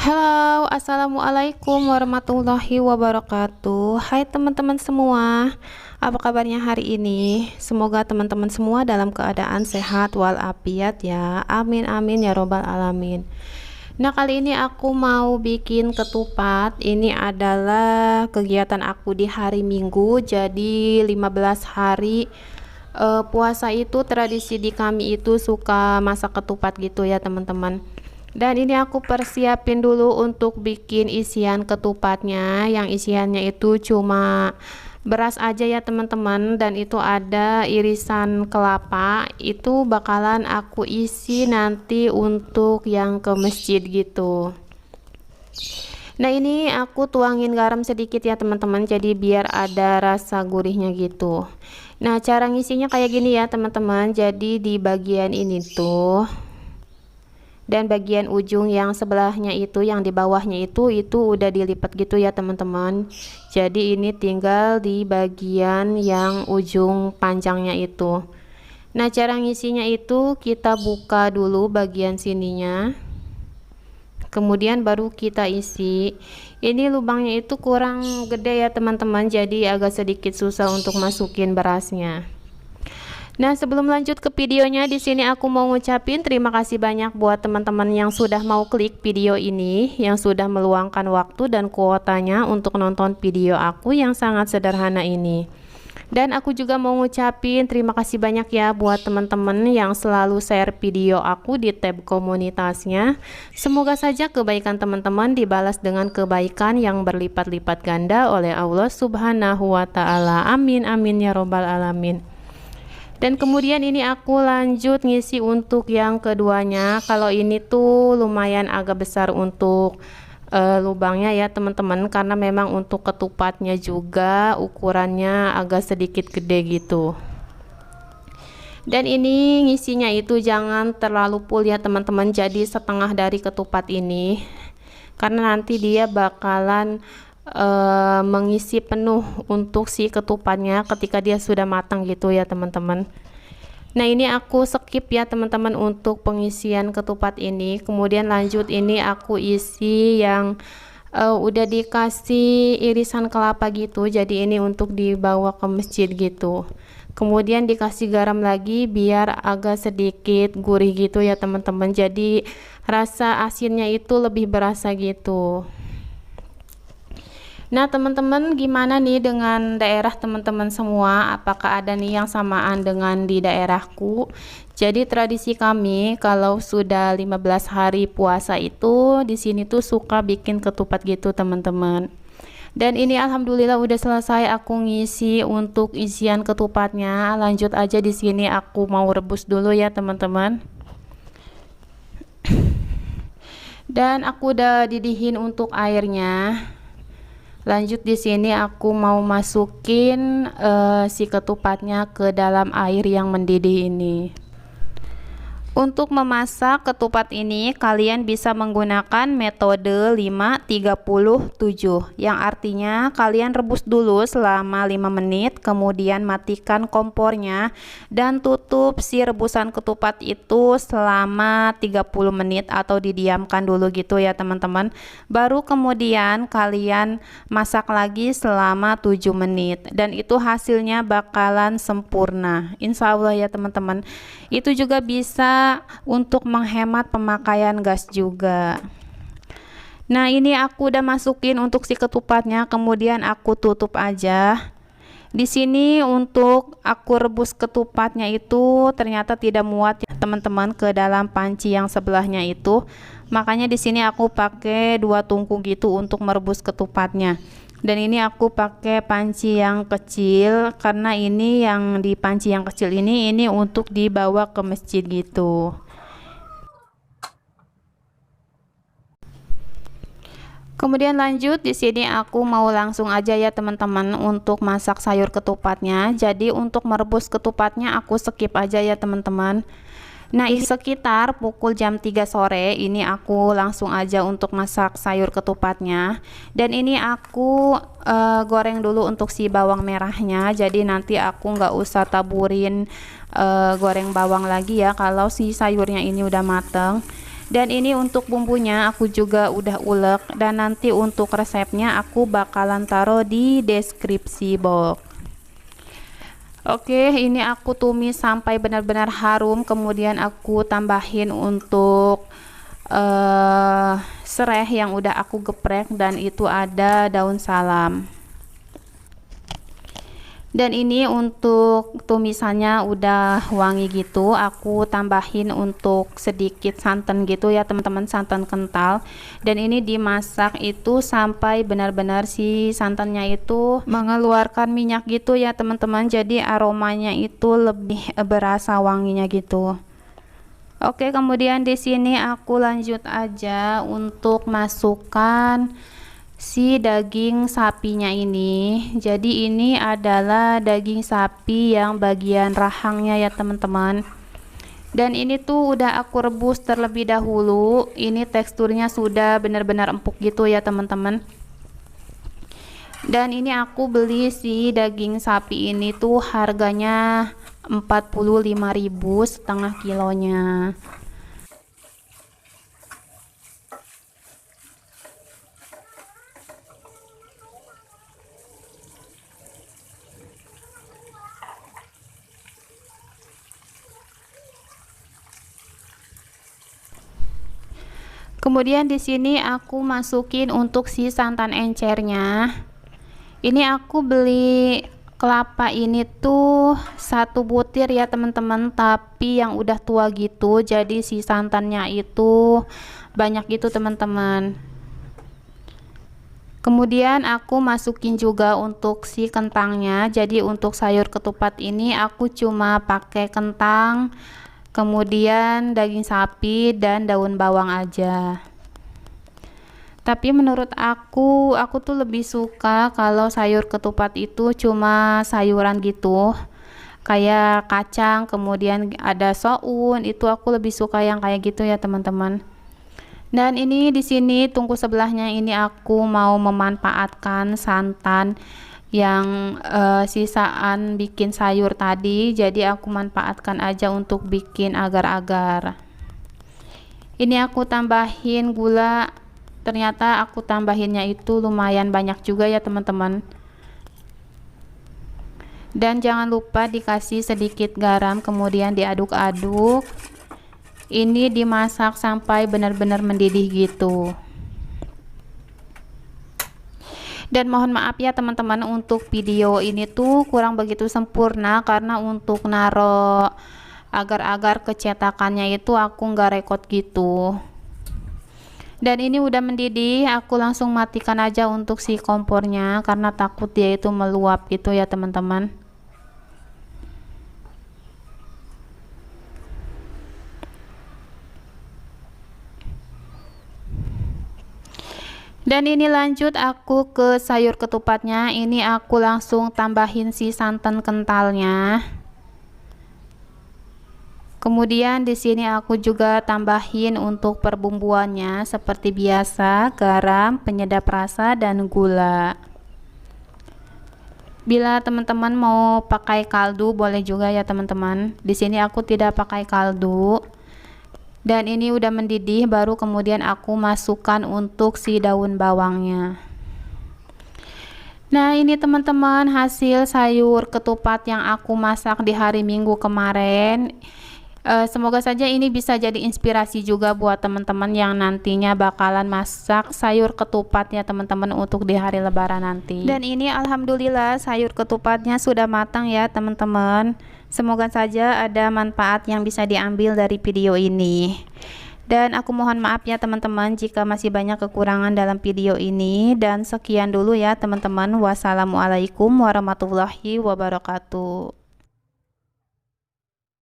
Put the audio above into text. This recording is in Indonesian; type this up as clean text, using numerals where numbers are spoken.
Halo, assalamualaikum warahmatullahi wabarakatuh. Hai teman-teman semua, apa kabarnya hari ini? Semoga teman-teman semua dalam keadaan sehat walafiat ya. Amin amin ya robbal alamin. Nah, kali ini aku mau bikin ketupat. Ini adalah kegiatan aku di hari Minggu. Jadi 15 hari puasa itu tradisi di kami itu suka masak ketupat gitu ya teman-teman. Dan ini aku persiapin dulu untuk bikin isian ketupatnya, yang isiannya itu cuma beras aja ya teman-teman, dan itu ada irisan kelapa. Itu bakalan aku isi nanti untuk yang ke masjid gitu. Nah, ini aku tuangin garam sedikit ya teman-teman, jadi biar ada rasa gurihnya gitu. Nah, cara ngisinya kayak gini ya teman-teman. Jadi di bagian ini tuh, dan bagian ujung yang sebelahnya itu, yang di bawahnya itu udah dilipat gitu ya teman-teman. Jadi ini tinggal di bagian yang ujung panjangnya itu. Nah, cara ngisinya itu kita buka dulu bagian sininya, kemudian baru kita isi. Ini lubangnya itu kurang gede ya teman-teman, jadi agak sedikit susah untuk masukin berasnya. Nah, sebelum lanjut ke videonya, di sini aku mau ngucapin terima kasih banyak buat teman-teman yang sudah mau klik video ini, yang sudah meluangkan waktu dan kuotanya untuk nonton video aku yang sangat sederhana ini. Dan aku juga mau ngucapin terima kasih banyak ya buat teman-teman yang selalu share video aku di tab komunitasnya. Semoga saja kebaikan teman-teman dibalas dengan kebaikan yang berlipat-lipat ganda oleh Allah Subhanahu wa Ta'ala. Amin amin ya robbal alamin. Dan kemudian ini aku lanjut ngisi untuk yang keduanya. Kalau ini tuh lumayan agak besar untuk lubangnya ya teman-teman, karena memang untuk ketupatnya juga ukurannya agak sedikit gede gitu. Dan ini ngisinya itu jangan terlalu full ya teman-teman, jadi setengah dari ketupat ini, karena nanti dia bakalan mengisi penuh untuk si ketupatnya ketika dia sudah matang gitu ya teman-teman. Nah, ini aku skip ya teman-teman untuk pengisian ketupat ini. Kemudian lanjut, ini aku isi yang udah dikasih irisan kelapa gitu, jadi ini untuk dibawa ke masjid gitu. Kemudian dikasih garam lagi biar agak sedikit gurih gitu ya teman-teman, jadi rasa asinnya itu lebih berasa gitu. Nah, teman-teman, gimana nih dengan daerah teman-teman semua? Apakah ada nih yang samaan dengan di daerahku? Jadi tradisi kami kalau sudah 15 hari puasa itu di sini tuh suka bikin ketupat gitu, teman-teman. Dan ini alhamdulillah udah selesai aku ngisi untuk isian ketupatnya. Lanjut aja, di sini aku mau rebus dulu ya, teman-teman. Dan aku udah didihin untuk airnya. Lanjut, di sini aku mau masukin si ketupatnya ke dalam air yang mendidih ini. Untuk memasak ketupat ini kalian bisa menggunakan metode 5-30-7, yang artinya kalian rebus dulu selama 5 menit, kemudian matikan kompornya dan tutup si rebusan ketupat itu selama 30 menit atau didiamkan dulu gitu ya teman-teman. Baru kemudian kalian masak lagi selama 7 menit dan itu hasilnya bakalan sempurna, insya Allah ya teman-teman. Itu juga bisa untuk menghemat pemakaian gas juga. Nah, ini aku udah masukin untuk si ketupatnya, kemudian aku tutup aja. Di sini untuk aku rebus ketupatnya itu ternyata tidak muat ya teman-teman ke dalam panci yang sebelahnya itu. Makanya di sini aku pakai 2 tungku gitu untuk merebus ketupatnya. Dan ini aku pakai panci yang kecil, karena ini yang di panci yang kecil ini untuk dibawa ke masjid gitu. Kemudian lanjut, di sini aku mau langsung aja ya teman-teman untuk masak sayur ketupatnya. Jadi untuk merebus ketupatnya aku skip aja ya teman-teman. Nah, sekitar pukul jam 3 sore ini aku langsung aja untuk masak sayur ketupatnya. Dan ini aku goreng dulu untuk si bawang merahnya. Jadi nanti aku nggak usah taburin goreng bawang lagi ya kalau si sayurnya ini udah mateng. Dan ini untuk bumbunya aku juga udah ulek, dan nanti untuk resepnya aku bakalan taruh di deskripsi box. Oke, ini aku tumis sampai benar-benar harum, kemudian aku tambahin untuk serai yang udah aku geprek, dan itu ada daun salam. Dan ini untuk tumisannya udah wangi gitu, aku tambahin untuk sedikit santan gitu ya teman-teman, santan kental. Dan ini dimasak itu sampai benar-benar si santannya itu mengeluarkan minyak gitu ya teman-teman, jadi aromanya itu lebih berasa wanginya gitu. Oke, kemudian di sini aku lanjut aja untuk masukkan si daging sapinya ini. Jadi ini adalah daging sapi yang bagian rahangnya ya teman-teman. Dan ini tuh udah aku rebus terlebih dahulu. Ini teksturnya sudah benar-benar empuk gitu ya teman-teman. Dan ini aku beli si daging sapi ini tuh harganya 45.000 setengah kilonya. Kemudian di sini aku masukin untuk si santan encernya. Ini aku beli kelapa ini tuh 1 butir ya teman-teman, tapi yang udah tua gitu, jadi si santannya itu banyak gitu teman-teman. Kemudian aku masukin juga untuk si kentangnya. Jadi untuk sayur ketupat ini aku cuma pakai kentang, kemudian daging sapi dan daun bawang aja. Tapi menurut aku tuh lebih suka kalau sayur ketupat itu cuma sayuran gitu, kayak kacang, kemudian ada soun, itu aku lebih suka yang kayak gitu ya teman-teman. Dan ini di sini tungku sebelahnya ini aku mau memanfaatkan santan yang sisaan bikin sayur tadi, jadi aku manfaatkan aja untuk bikin agar-agar. Ini aku tambahin gula, ternyata aku tambahinnya itu lumayan banyak juga ya teman-teman. Dan jangan lupa dikasih sedikit garam, kemudian diaduk-aduk. Ini dimasak sampai benar-benar mendidih gitu. Dan mohon maaf ya teman-teman, untuk video ini tuh kurang begitu sempurna karena untuk naro agar-agar kecetakannya itu aku nggak rekod gitu. Dan ini udah mendidih, aku langsung matikan aja untuk si kompornya karena takut dia itu meluap gitu ya teman-teman. Dan ini lanjut aku ke sayur ketupatnya. Ini aku langsung tambahin si santan kentalnya. Kemudian di sini aku juga tambahin untuk perbumbuannya seperti biasa, garam, penyedap rasa dan gula. Bila teman-teman mau pakai kaldu boleh juga ya teman-teman. Di sini aku tidak pakai kaldu. Dan ini udah mendidih, baru kemudian aku masukkan untuk si daun bawangnya. Nah ini teman-teman hasil sayur ketupat yang aku masak di hari Minggu kemarin. Semoga saja ini bisa jadi inspirasi juga buat teman-teman yang nantinya bakalan masak sayur ketupat ya teman-teman untuk di hari lebaran nanti. Dan ini alhamdulillah sayur ketupatnya sudah matang ya teman-teman. Semoga saja ada manfaat yang bisa diambil dari video ini. Dan aku mohon maaf ya teman-teman jika masih banyak kekurangan dalam video ini. Dan sekian dulu ya teman-teman. Wassalamualaikum warahmatullahi wabarakatuh.